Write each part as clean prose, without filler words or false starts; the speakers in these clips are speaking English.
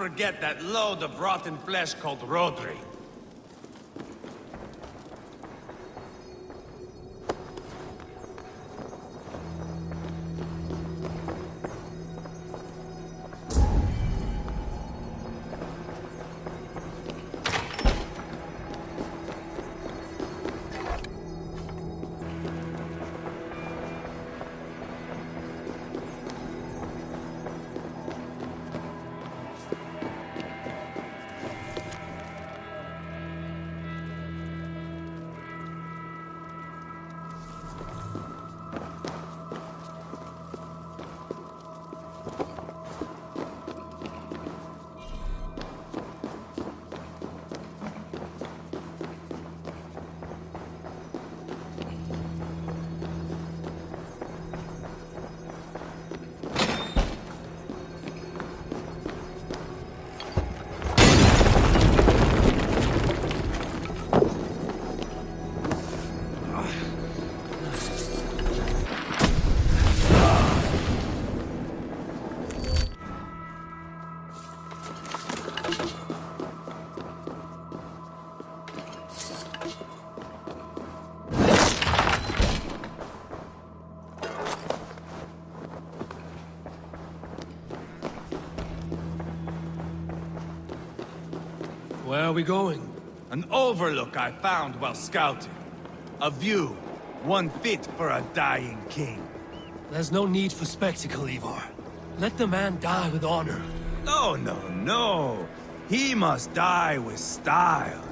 forget that load of rotten flesh called Rodri. Where are we going? An overlook I found while scouting. A view, one fit for a dying king. There's no need for spectacle, Eivor. Let the man die with honor. No, no, no. He must die with style.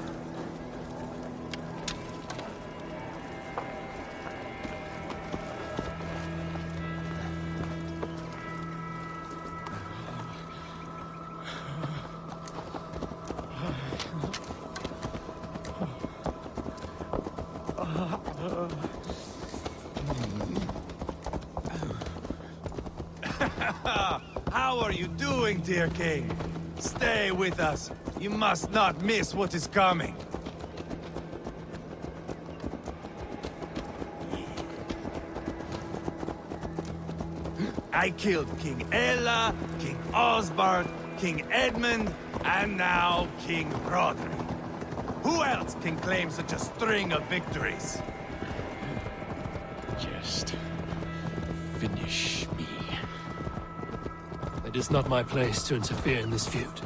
How are you doing, dear king? Stay with us. You must not miss what is coming. I killed King Ella, King Osbert, King Edmund, and now King Rodri. Who else can claim such a string of victories? Just finish me. It is not my place to interfere in this feud.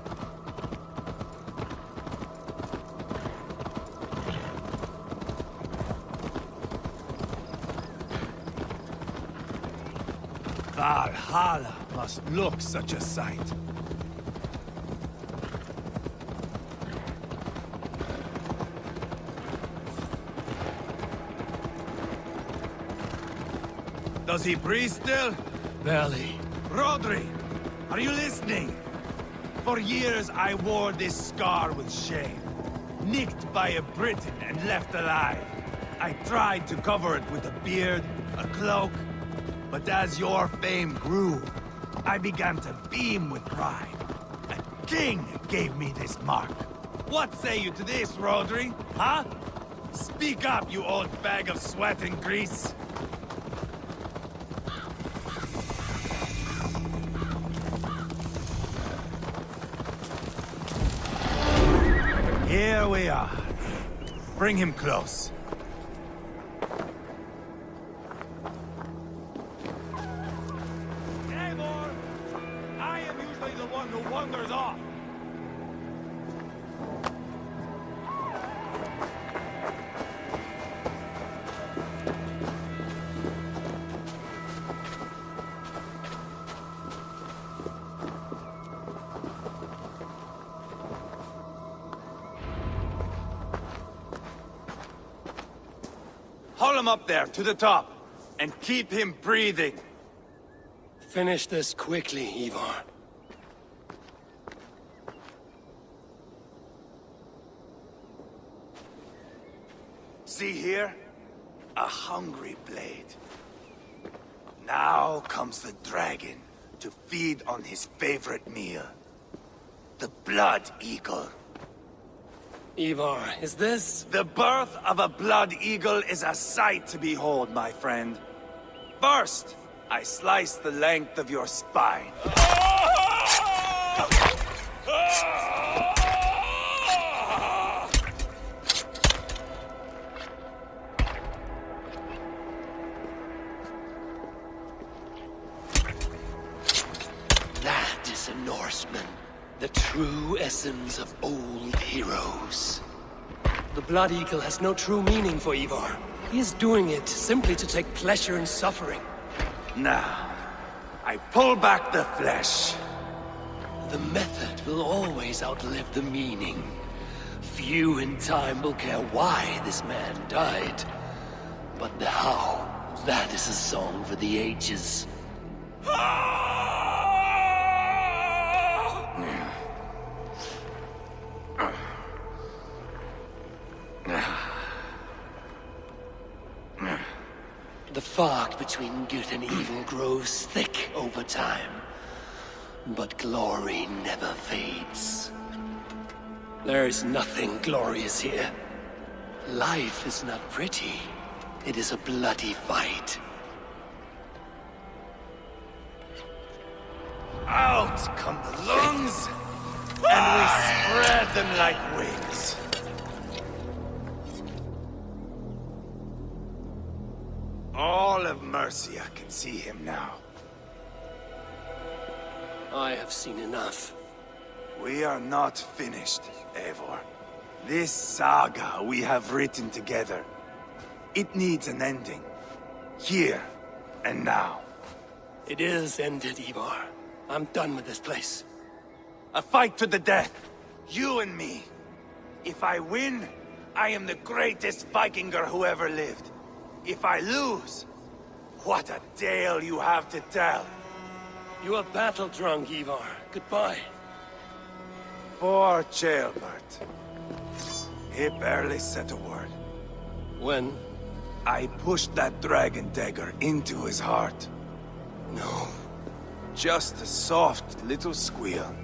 Valhalla must look such a sight. Does he breathe still? Barely. Rodri, are you listening? For years I wore this scar with shame. Nicked by a Briton and left alive. I tried to cover it with a beard, a cloak. But as your fame grew, I began to beam with pride. A king gave me this mark. What say you to this, Rodri? Huh? Speak up, you old bag of sweat and grease. Here we are. Bring him close. Eivor! I am usually the one who wanders off. Haul him up there, to the top, and keep him breathing. Finish this quickly, Eivor. See here? A hungry blade. Now comes the dragon to feed on his favorite meal. The blood eagle. Eivor, is this? The birth of a blood eagle is a sight to behold, my friend. First, I slice the length of your spine. The true essence of old heroes. The Blood Eagle has no true meaning for Eivor. He is doing it simply to take pleasure in suffering. Now, I pull back the flesh. The method will always outlive the meaning. Few in time will care why this man died. But the how, that is a song for the ages. The fog between good and evil grows thick over time. But glory never fades. There is nothing glorious here. Life is not pretty. It is a bloody fight. Out come the lungs, and we spread them like wings. All of Mercia can see him now. I have seen enough. We are not finished, Eivor. This saga we have written together, it needs an ending. Here and now. It is ended, Eivor. I'm done with this place. A fight to the death. You and me. If I win, I am the greatest Vikinger who ever lived. If I lose, what a tale you have to tell. You are battle-drunk, Eivor. Goodbye. Poor Ceolbert. He barely said a word. When? I pushed that dragon dagger into his heart. No. Just a soft little squeal.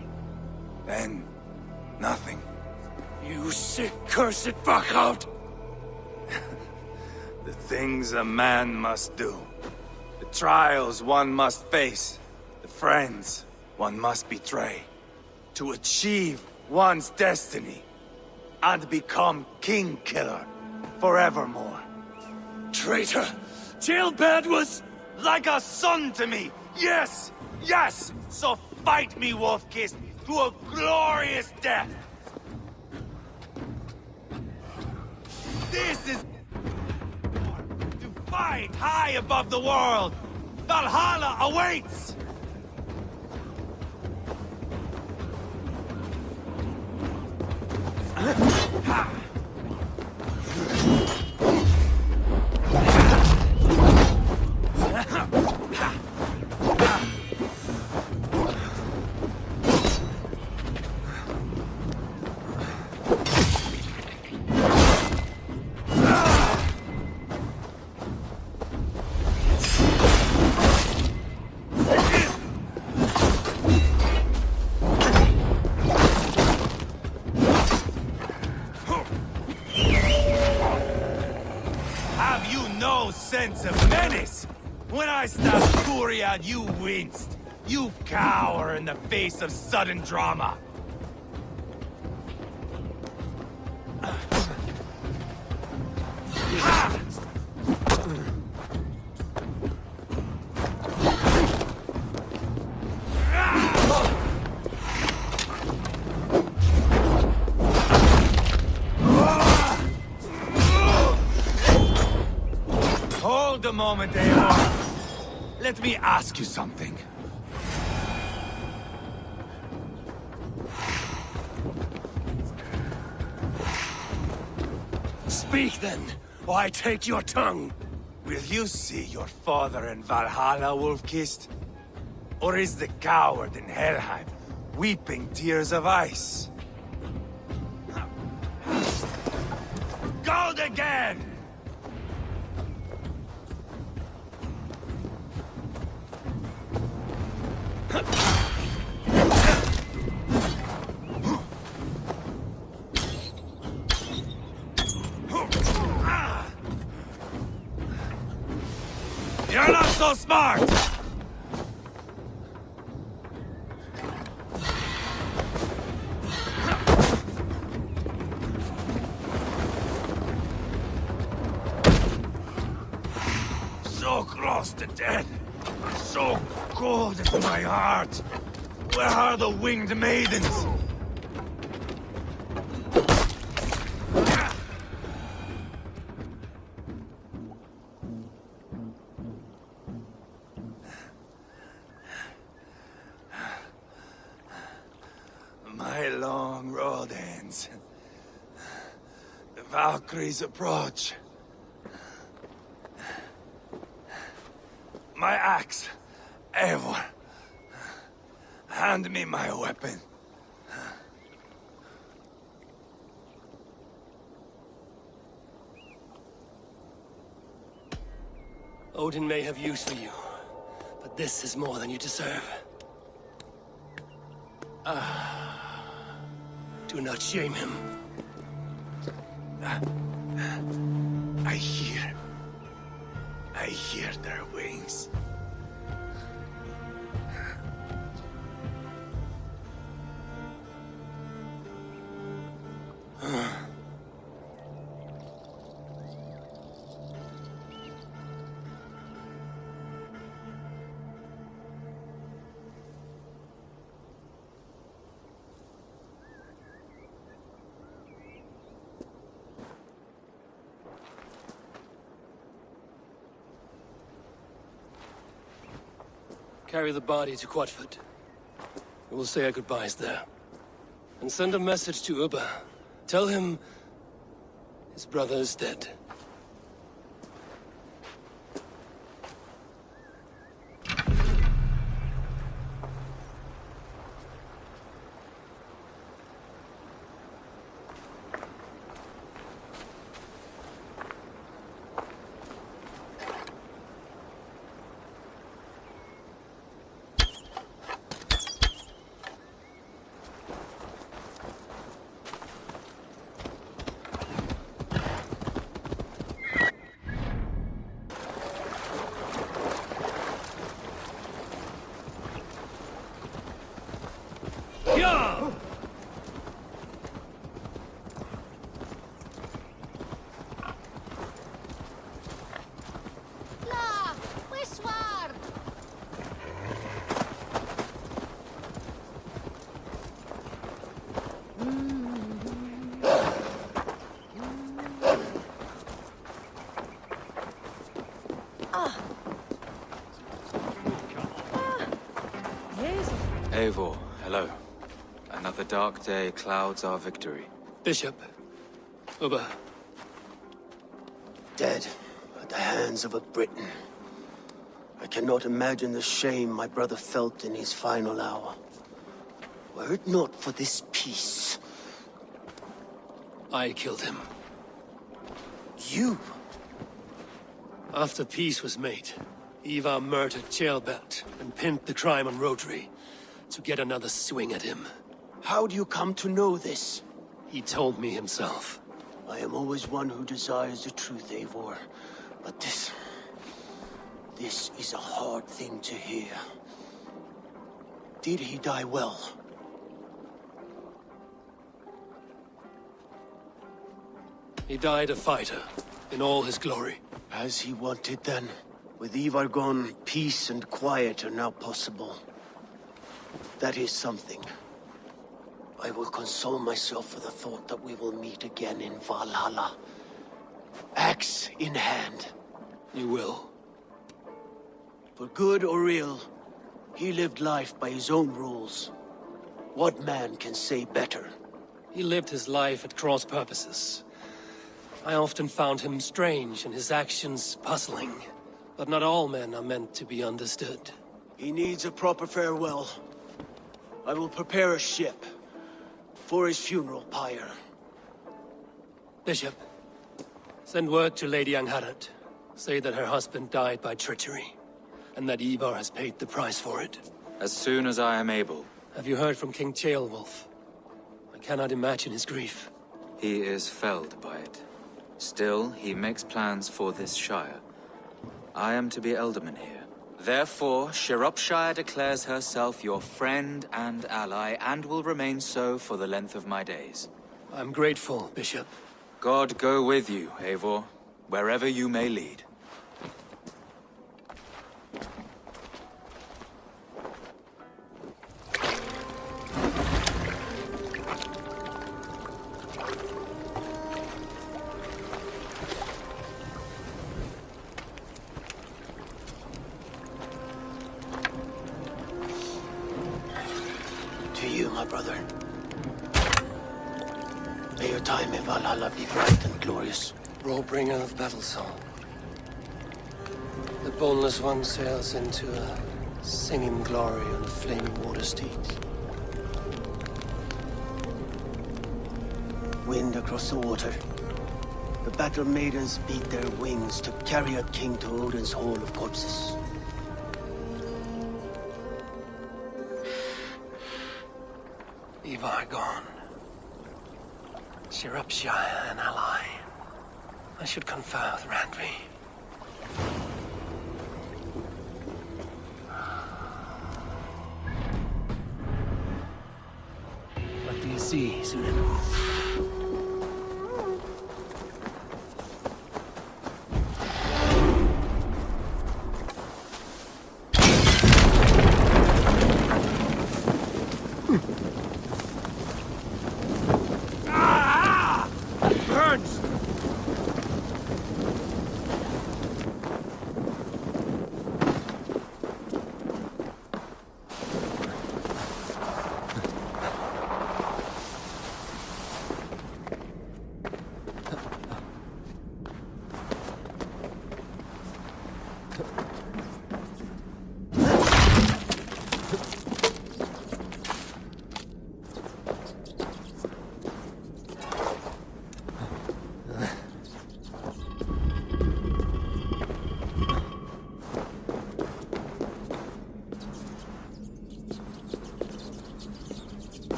Then, nothing. You sick, cursed fuck-out! The things a man must do. The trials one must face. The friends one must betray. To achieve one's destiny. And become King Killer forevermore. Traitor! Ceolbert was... Like a son to me! Yes! Yes! So fight me, Wolf-Kissed, to a glorious death! This is... to fight high above the world! Valhalla awaits! Sense of menace! When I stabbed Kuriad, you winced. You cower in the face of sudden drama. Hold a moment, Eivor. Let me ask you something. Speak then, or I take your tongue. Will you see your father in Valhalla, Wolf-Kissed? Or is the coward in Helheim weeping tears of ice? Gold again! You're not so smart! So close to death. So cold is my heart. Where are the winged maidens? winds. The Valkyries approach. My axe, Eivor. Hand me my weapon. Odin may have use for you, but this is more than you deserve. Do not shame him. I hear their wings. Carry the body to Quatford. We will say our goodbyes there. And send a message to Uba. Tell him his brother is dead. Eivor, hello. Another dark day clouds our victory. Bishop. Uba. Dead at the hands of a Briton. I cannot imagine the shame my brother felt in his final hour. Were it not for this peace... I killed him. You? After peace was made, Eivor murdered Ceolbert and pinned the crime on Rotary to get another swing at him. How do you come to know this? He told me himself. I am always one who desires the truth, Eivor. But this is a hard thing to hear. Did he die well? He died a fighter, in all his glory. As he wanted then. With Eivor gone, peace and quiet are now possible. That is something. I will console myself for the thought that we will meet again in Valhalla. Axe in hand. You will. For good or ill, he lived life by his own rules. What man can say better? He lived his life at cross purposes. I often found him strange and his actions puzzling. But not all men are meant to be understood. He needs a proper farewell. I will prepare a ship for his funeral pyre. Bishop, send word to Lady Angharad. Say that her husband died by treachery, and that Eivor has paid the price for it. As soon as I am able. Have you heard from King Ceolwulf? I cannot imagine his grief. He is felled by it. Still, he makes plans for this shire. I am to be Elderman here. Therefore, Shropshire declares herself your friend and ally, and will remain so for the length of my days. I'm grateful, Bishop. God go with you, Eivor, wherever you may lead. To you, my brother. May your time in Valhalla be bright and glorious. Bringer of battle song. The boneless one sails into a singing glory on a flaming water steed. Wind across the water. The battle maidens beat their wings to carry a king to Odin's Hall of Corpses. Eivor gone. Shropshire an ally. I should confer with Randvi. What do you see, Sunan?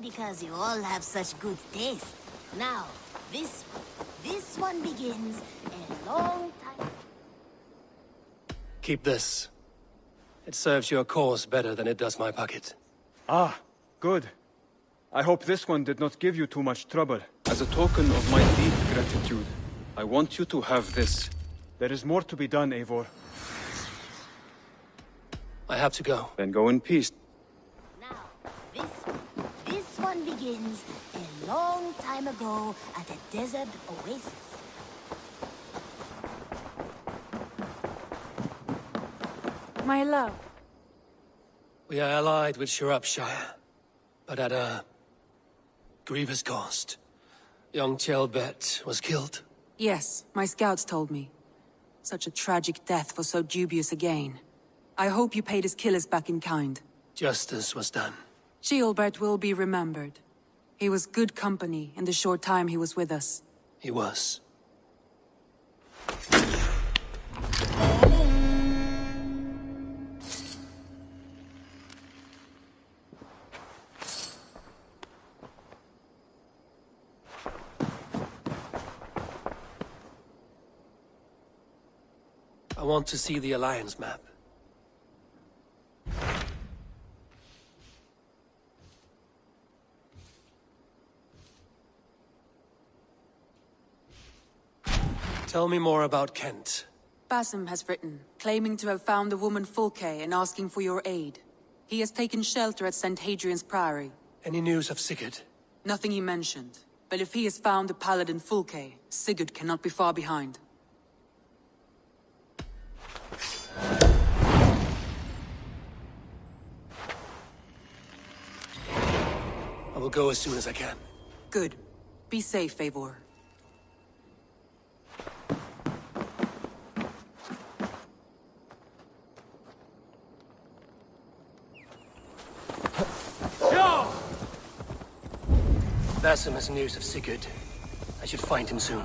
Because you all have such good taste. Now, this one begins a long time. Keep this. It serves your cause better than it does my pocket. Ah, good. I hope this one did not give you too much trouble. As a token of my deep gratitude, I want you to have this. There is more to be done, Eivor. I have to go. Then go in peace. Now, this one begins a long time ago at a desert oasis. My love. We are allied with Shropshire, but at a grievous cost. Young Tjelbet was killed. Yes, my scouts told me. Such a tragic death for so dubious a gain. I hope you paid his killers back in kind. Justice was done. Tjelbert will be remembered. He was good company in the short time he was with us. He was. I want to see the Alliance map. Tell me more about Kent. Basim has written, claiming to have found the woman Fulke and asking for your aid. He has taken shelter at St. Hadrian's Priory. Any news of Sigurd? Nothing he mentioned. But if he has found the paladin Fulke, Sigurd cannot be far behind. I will go as soon as I can. Good. Be safe, Eivor. Basim has news of Sigurd. I should find him soon.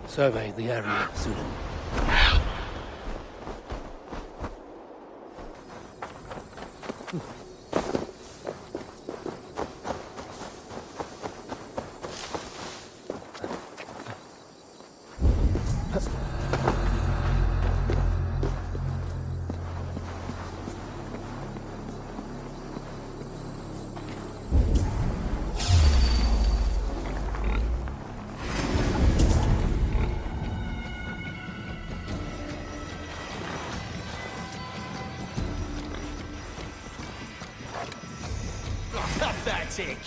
Survey the area, Sunan. sick.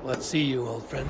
Let's see you, old friend.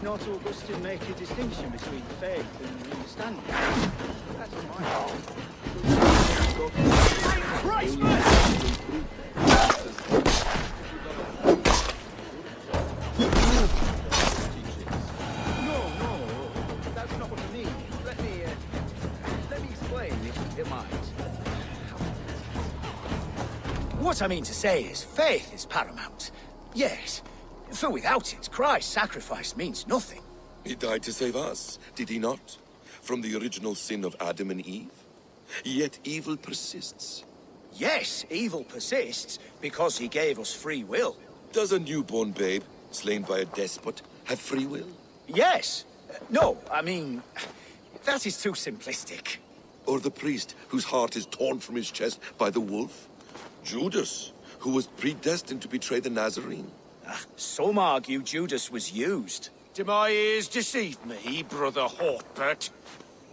Not Augustine make a distinction between faith and understanding? That's my Christ, man! No, that's not what I mean. Let me explain, if you mind. What I mean to say is, faith is paramount. Yes. For without it, Christ's sacrifice means nothing. He died to save us, did he not? From the original sin of Adam and Eve? Yet evil persists. Yes, evil persists because he gave us free will. Does a newborn babe, slain by a despot, have free will? Yes. No, I mean, that is too simplistic. Or the priest, whose heart is torn from his chest by the wolf? Judas, who was predestined to betray the Nazarene? Some argue Judas was used. Do my ears deceive me, Brother Hortbert?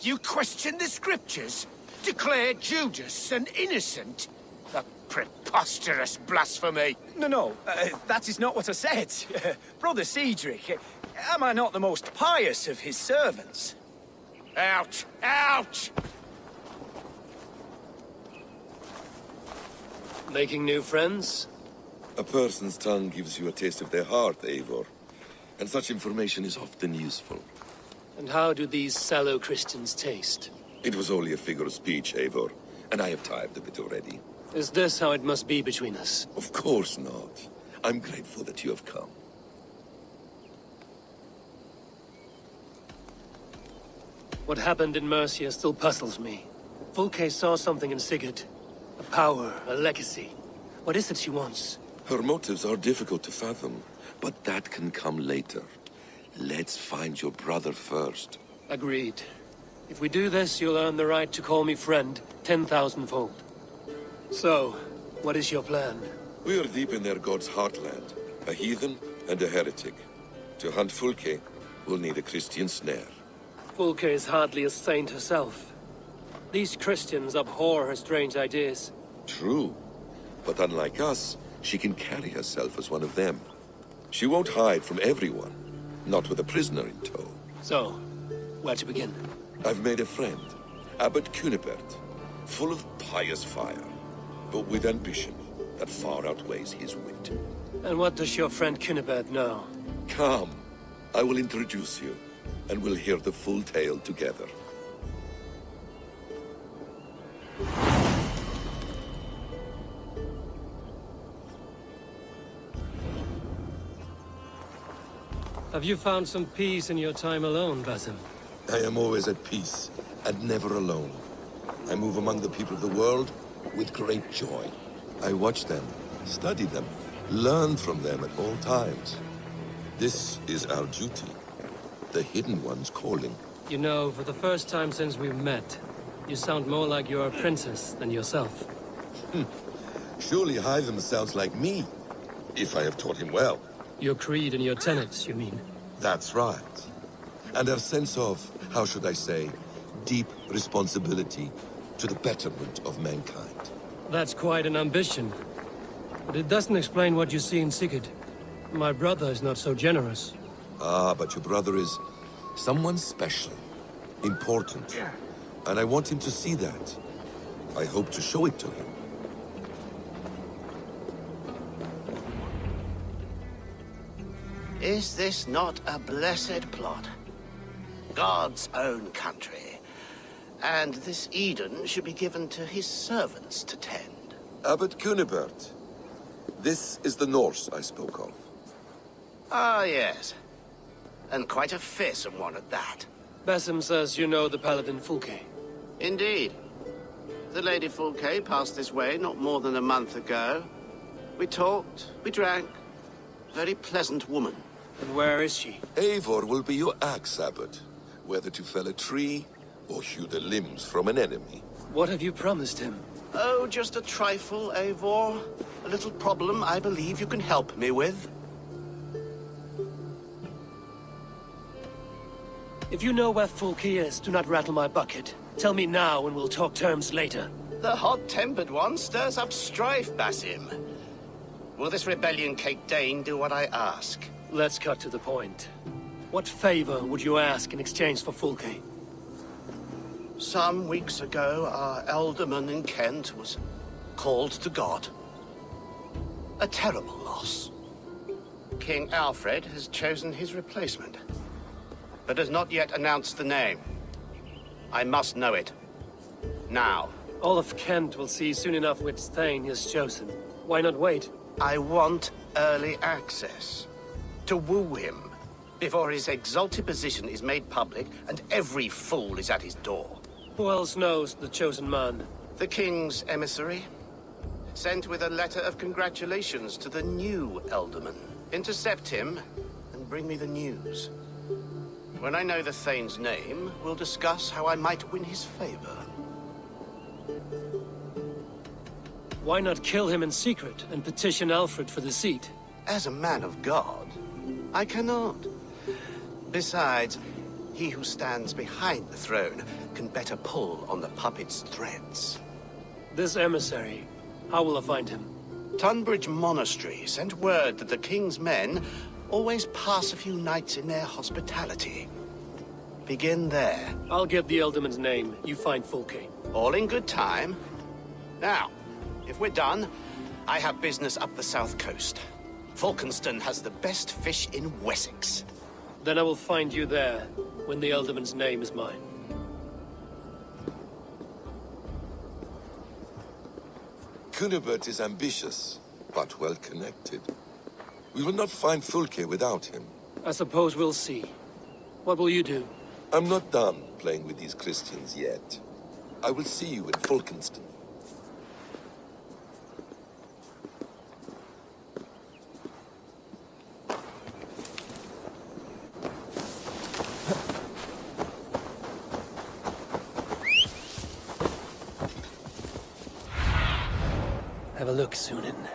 You question the scriptures? Declare Judas an innocent? A preposterous blasphemy! No, that is not what I said. Brother Cedric, am I not the most pious of his servants? Out! Out! Making new friends? A person's tongue gives you a taste of their heart, Eivor. And such information is often useful. And how do these sallow Christians taste? It was only a figure of speech, Eivor, and I have tired of it already. Is this how it must be between us? Of course not. I'm grateful that you have come. What happened in Mercia still puzzles me. Fulke saw something in Sigurd. A power, a legacy. What is it she wants? Her motives are difficult to fathom, but that can come later. Let's find your brother first. Agreed. If we do this, you'll earn the right to call me friend 10,000-fold. So, what is your plan? We are deep in their god's heartland. A heathen and a heretic. To hunt Fulke, we'll need a Christian snare. Fulke is hardly a saint herself. These Christians abhor her strange ideas. True. But unlike us, she can carry herself as one of them. She won't hide from everyone. Not with a prisoner in tow. So, where to begin? I've made a friend. Abbot Cunibert. Full of pious fire. But with ambition that far outweighs his wit. And what does your friend Cunibert know? Come. I will introduce you. And we'll hear the full tale together. Have you found some peace in your time alone, Basim? I am always at peace, and never alone. I move among the people of the world with great joy. I watch them, study them, learn from them at all times. This is our duty. The Hidden One's calling. You know, for the first time since we met, you sound more like you're a princess than yourself. Surely Hytham sounds like me, if I have taught him well. Your creed and your tenets, you mean? That's right. And our sense of, how should I say, deep responsibility to the betterment of mankind. That's quite an ambition. But it doesn't explain what you see in Sigurd. My brother is not so generous. Ah, but your brother is someone special, important. And I want him to see that. I hope to show it to him. Is this not a blessed plot? God's own country. And this Eden should be given to his servants to tend. Abbot Cunibert. This is the Norse I spoke of. Ah, yes. And quite a fearsome one at that. Basim says you know the paladin Fulke. Indeed. The Lady Fulke passed this way not more than a month ago. We talked, we drank. Very pleasant woman. And where is she? Eivor will be your axe, Abbot. Whether to fell a tree, or hew the limbs from an enemy. What have you promised him? Oh, just a trifle, Eivor. A little problem I believe you can help me with. If you know where Fulke is, do not rattle my bucket. Tell me now and we'll talk terms later. The hot-tempered one stirs up strife, Basim. Will this rebellion Kate Dane do what I ask? Let's cut to the point. What favor would you ask in exchange for Fulke? Some weeks ago, our alderman in Kent was called to God. A terrible loss. King Alfred has chosen his replacement, but has not yet announced the name. I must know it. Now. All of Kent will see soon enough which Thane he has chosen. Why not wait? I want early access. To woo him, before his exalted position is made public and every fool is at his door. Who else knows the chosen man? The king's emissary, Sent with a letter of congratulations to the new Alderman. Intercept him, and bring me the news. When I know the Thane's name, we'll discuss how I might win his favor. Why not kill him in secret and petition Alfred for the seat? As a man of God, I cannot. Besides, he who stands behind the throne can better pull on the puppet's threads. This emissary, how will I find him? Tunbridge Monastery sent word that the king's men always pass a few nights in their hospitality. Begin there. I'll get the Ealdorman's name. You find Fulke. All in good time. Now, if we're done, I have business up the south coast. Falkenston has the best fish in Wessex. Then I will find you there, when the Ealdorman's name is mine. Cunibert is ambitious, but well-connected. We will not find Fulke without him. I suppose we'll see. What will you do? I'm not done playing with these Christians yet. I will see you in Falkenston. Have a look, Sunan.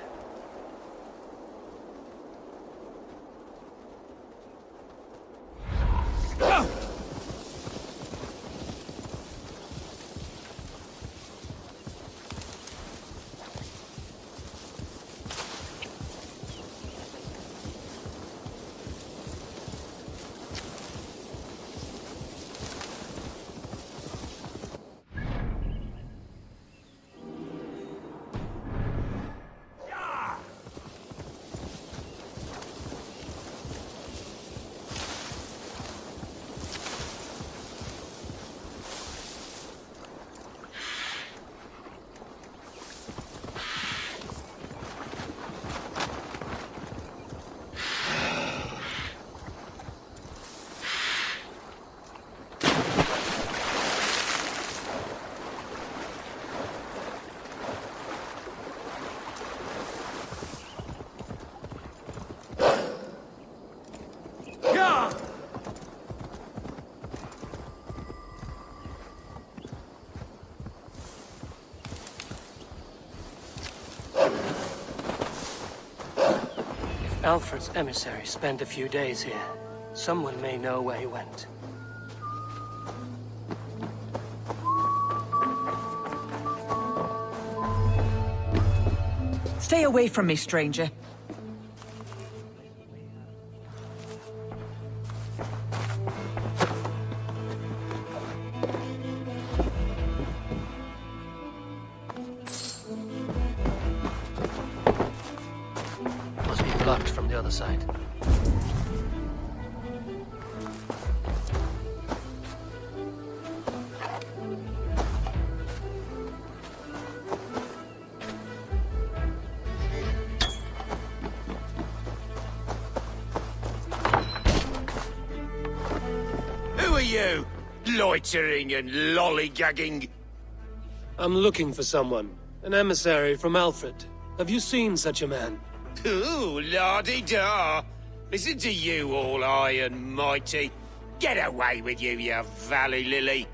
Alfred's emissary spent a few days here. Someone may know where he went. Stay away from me, stranger. Blocked from the other side. Who are you? Loitering and lollygagging? I'm looking for someone. An emissary from Alfred. Have you seen such a man? Ooh, la-di-da! Listen to you, all high and mighty. Get away with you, you valley lily!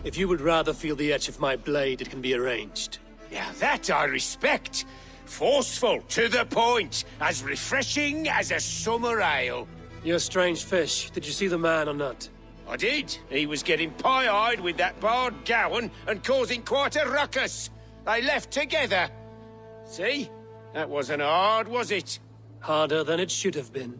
If you would rather feel the edge of my blade, it can be arranged. Yeah, that I respect. Forceful, to the point, as refreshing as a summer ale. You're a strange fish. Did you see the man or not? I did. He was getting pie-eyed with that Bard Gowan and causing quite a ruckus. They left together. See? That wasn't hard, was it? Harder than it should have been.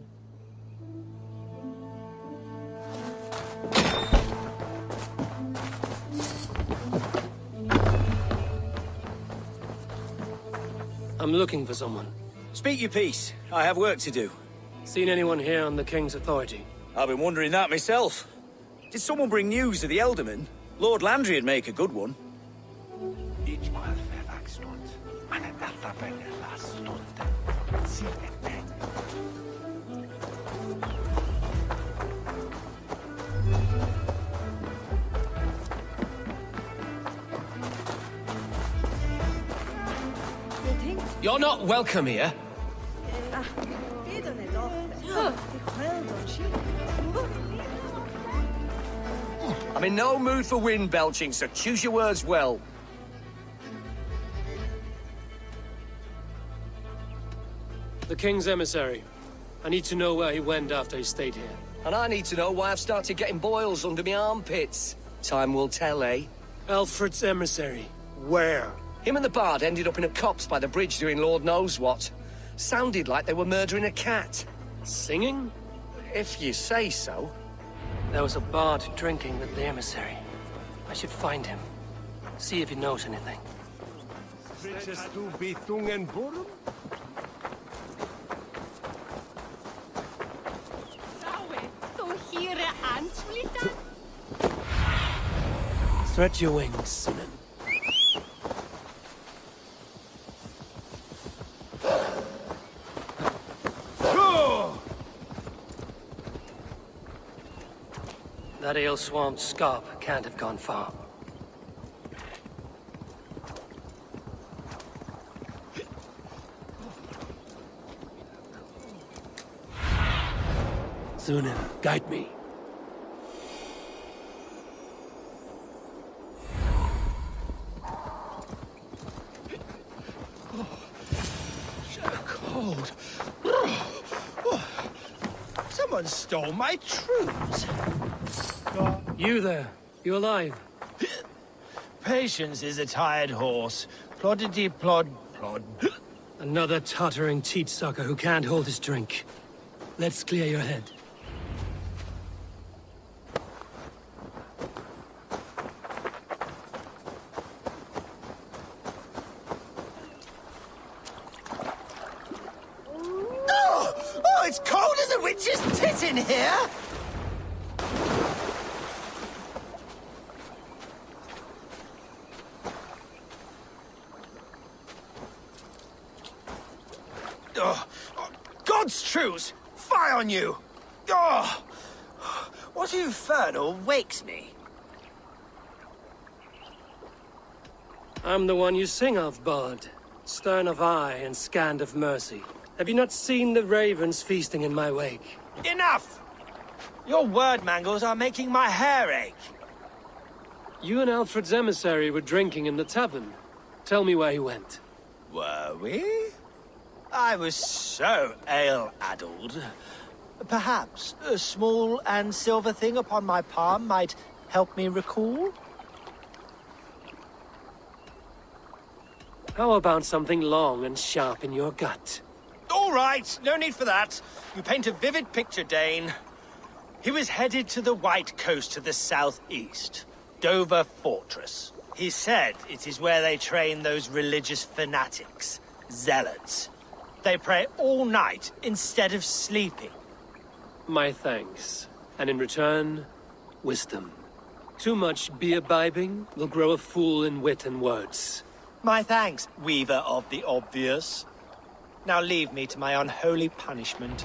I'm looking for someone. Speak your piece. I have work to do. Seen anyone here on the King's authority? I've been wondering that myself. Did someone bring news of the Ealdorman? Lord Landry'd make a good one. You're not welcome here. I'm in no mood for wind belching, so choose your words well. The King's emissary. I need to know where he went after he stayed here. And I need to know why I've started getting boils under my armpits. Time will tell, eh? Alfred's emissary. Where? Him and the bard ended up in a copse by the bridge doing Lord knows what. Sounded like they were murdering a cat. Singing? If you say so. There was a bard drinking with the emissary. I should find him. See if he knows anything. Stretch your wings, Sunan. That ale-swamped scarp can't have gone far. Sunan, guide me. Cold. Someone stole my truths. You there. You alive? Patience is a tired horse. Ploddity plod plod. Another tottering teat-sucker who can't hold his drink. Let's clear your head. Oh, it's cold as a witch's tit in here! God's truths! Fie on you! Oh, what infernal wakes me? I'm the one you sing of, Bard. Stern of eye and scant of mercy. Have you not seen the ravens feasting in my wake? Enough! Your word mangles are making my hair ache. You and Alfred's emissary were drinking in the tavern. Tell me where he went. Were we? I was so ale-addled. Perhaps a small and silver thing upon my palm might help me recall? How about something long and sharp in your gut? All right, no need for that. You paint a vivid picture, Dane. He was headed to the White Coast to the southeast, Dover Fortress. He said it is where they train those religious fanatics, zealots. They pray all night instead of sleeping. My thanks. And in return, wisdom. Too much beer-bibbing will grow a fool in wit and words. My thanks, Weaver of the Obvious. Now leave me to my unholy punishment.